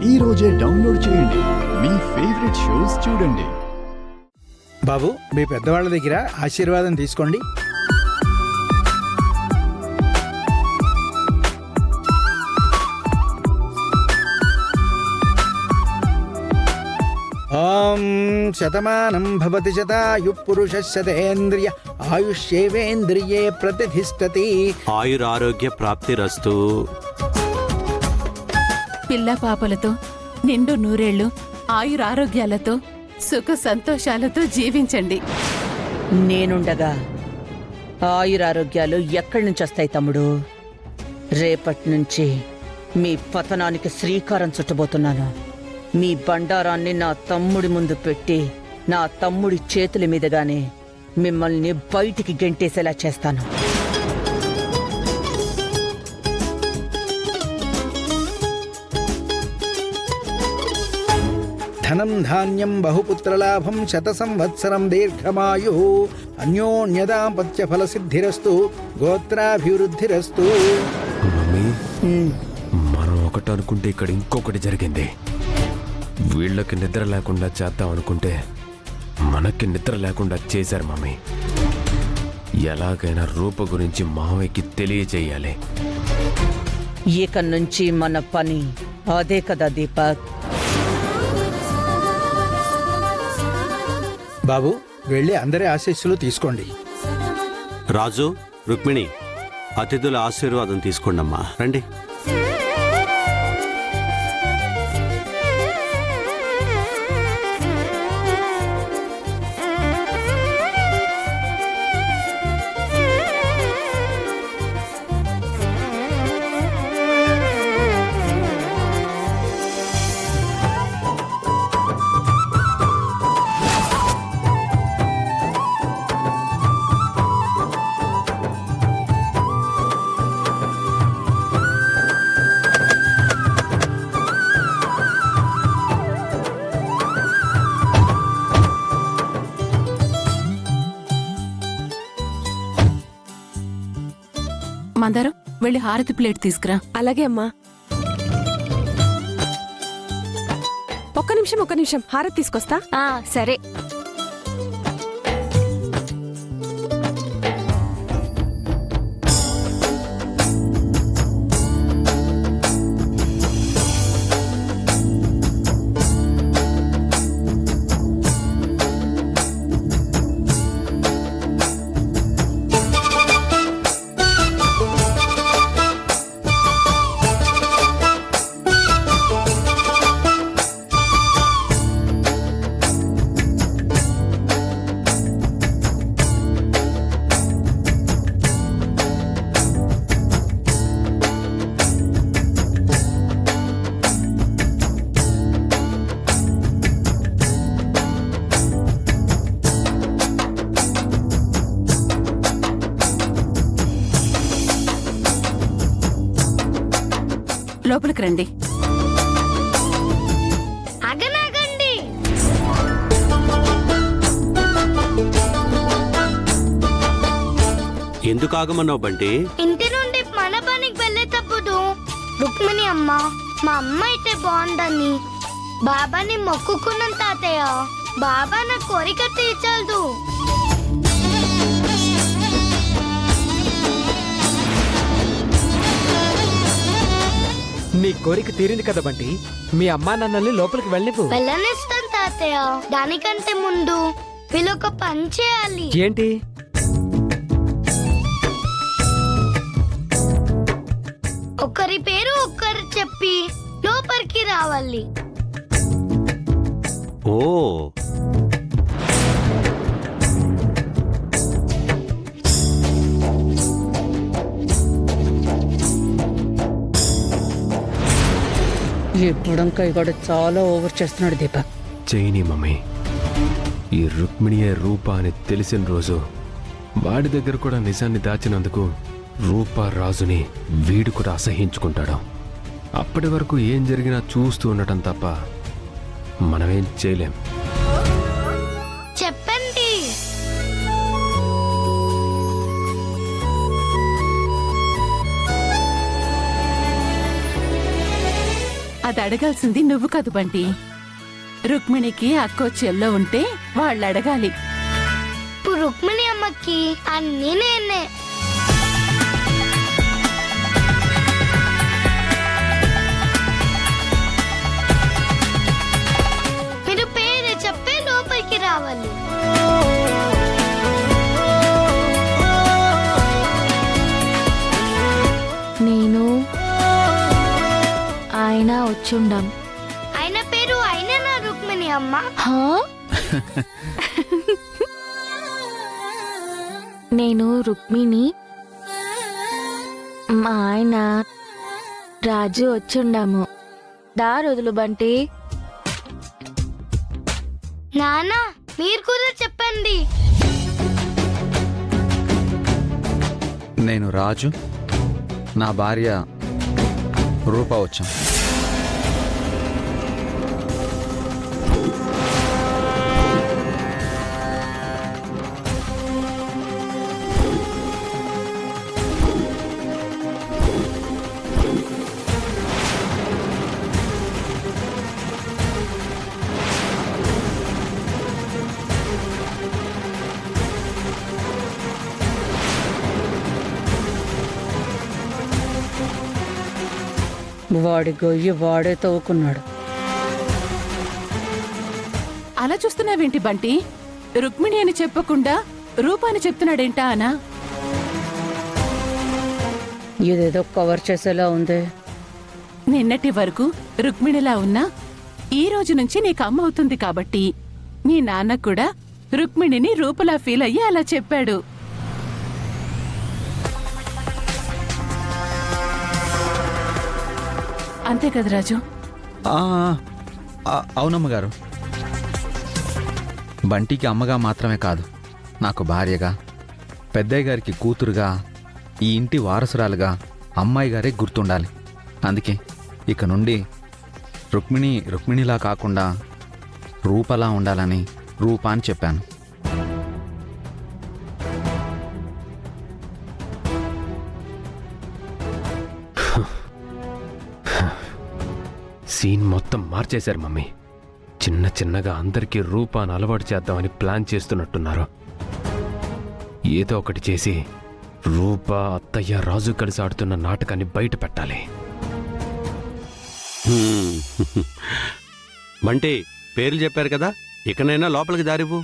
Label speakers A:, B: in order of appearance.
A: ఈ రోజే డౌన్లోడ్ చేయండి. మీ ఫేవరెట్ షోస్ చూడండి.
B: బాబు, మీ పెద్దవాళ్ళ దగ్గర ఆశీర్వాదం తీసుకోండి. ఓం శతమానం భవతి శతాయు పురుష శతేంద్రియ ఆయుష్యేవేంద్రియే ప్రతిష్ఠతి.
C: ఆయురారోగ్య ప్రాప్తిరస్తు.
D: పిల్ల పాపలతో నిండు నూరేళ్లు ఆయురారోగ్యాలతో సుఖ సంతోషాలతో జీవించండి.
E: నేనుండగా ఆయురారోగ్యాలు ఎక్కడి నుంచి వస్తాయి తమ్ముడు? రేపటి నుంచి మీ పతనానికి శ్రీకారం చుట్టబోతున్నాను. మీ బండారాన్ని నా తమ్ముడి ముందు పెట్టి నా తమ్ముడి చేతుల మీదుగానే మిమ్మల్ని బయటికి గెంటేసేలా చేస్తాను.
B: ధనం ధాన్యం బహుపుత్రలాభం శత సంవత్సరం దీర్ఘమాయు అన్యోన్యదాంపత్య ఫల సిద్ధిరస్తు గోత్రాభివృద్ధిరస్తు.
F: మమ్మీ, మనం ఒకటి అనుకుంటే ఇక్కడ ఇంకొకటి జరిగింది. వీళ్ళకి నిద్ర లేకుండా చేద్దాం అనుకుంటే మనకి నిద్ర లేకుండా చేశారు మమ్మీ. ఎలాగైనా రూప గురించి మావయ్యకి తెలియచేయాలి.
E: ఇక నుంచి మన పని అదే కదా దీపక్.
B: బాబు, వెళ్ళి అందరి ఆశీస్సులు తీసుకోండి.
C: రాజు, రుక్మిణి, అతిథుల ఆశీర్వాదం తీసుకోండమ్మా. రండి.
D: మందరం, వెళ్ళి హారతి ప్లేట్ తీసుకురా.
G: అలాగే అమ్మా. ఒక్క నిమిషం హారతి తీసుకొస్తా.
H: సరే.
D: లోపలికి రండి.
H: అగనాగండి.
C: ఎందుకు ఆగమన్నావు బంటి?
H: ఇంటి నుండి మన పనికి వెళ్ళేటప్పుడు రుక్మిణి అమ్మ, మా అమ్మ అయితే బాగుండని బాబాని మొక్కుకున్నాను తాతయ్య. బాబా నా కోరిక తీర్చదు.
I: నీ కోరిక తీరింది కదా బంటి. మీ అమ్మా నాన్నల్ని లోపలికి వెళ్ళిపో.
H: వెళ్ళనిస్తాను తాతయ్య. దానికంటే ముందు వీళ్ళొక పని చేయాలి.
I: ఏంటి?
H: ఒకరి పేరు ఒక్కరు చెప్పి లోపలికి రావాలి.
C: ఓ,
E: ఇప్పుడంకా ఇవాడు చాలా ఓవర్ చేస్తున్నాడు దీపక్.
F: చేయని మమ్మీ. ఈ రుక్మిణియే రూప అని తెలిసిన రోజు వాడి దగ్గర కూడా నిజాన్ని దాచినందుకు రూప రాజుని వీడు కూడా అసహించుకుంటాడు. అప్పటి వరకు ఏం జరిగినా చూస్తూ ఉండటం తప్ప మనమేం చేయలేం.
H: చెప్పండి.
D: అది అడగాల్సింది నువ్వు కాదు బంటి. రుక్మిణికి అక్కో చెల్లో ఉంటే వాళ్ళు అడగాలి.
H: ఇప్పుడు రుక్మిణి అమ్మకి అన్నీ నేనే. మీరు పేరు చెప్పి లోపలికి రావాలి.
J: నేను ఆయన వచ్చుండం.
H: ఆయన పేరు అయినా రుక్మిణి అమ్మ.
J: హా? నేను రుక్మిణి, మా ఆయన రాజు వచ్చుండాము. దారొదులు బంటి.
H: నానా మీరు కూడా చెప్పండి.
K: నేను రాజు, నా భార్య రూప వచ్చాం.
E: వాడి గొయ్యి వాడే తవ్వుకున్నాడు.
D: అలా చూస్తున్నావేంటి బంటి? రుక్మిణి అని చెప్పకుండా రూపాని చెప్తున్నాడేంటా అనా?
E: ఇదేదో కవర్ చేసేలా ఉంది.
D: నిన్నటి వరకు రుక్మిణిలా ఉన్నా ఈ రోజు నుంచి నీకు అమ్మ అవుతుంది కాబట్టి నీ నాన్న కూడా రుక్మిణిని రూపలా ఫీల్ అయ్యి అలా చెప్పాడు. అంతే కదా రాజు?
K: అవునమ్మ గారు. బంటికి అమ్మగా మాత్రమే కాదు, నాకు భార్యగా, పెద్దయ్య గారికి కూతురుగా, ఈ ఇంటి వారసురాలుగా అమ్మాయి గారే గుర్తుండాలి. అందుకే ఇక నుండి రుక్మిణిలా కాకుండా రూపలా ఉండాలని రూప అని చెప్పాను.
F: సీన్ మొత్తం మార్చేశారు మమ్మీ. చిన్న చిన్నగా అందరికీ రూపాన్ని అలవాటు చేద్దామని ప్లాన్ చేస్తున్నట్టున్నారు. ఏదో ఒకటి చేసి రూప, అత్తయ్య, రాజు కలిసి ఆడుతున్న నాటకాన్ని బయట పెట్టాలి.
C: బంటి పేర్లు చెప్పారు కదా, ఇకనైనా లోపలికి దారివు.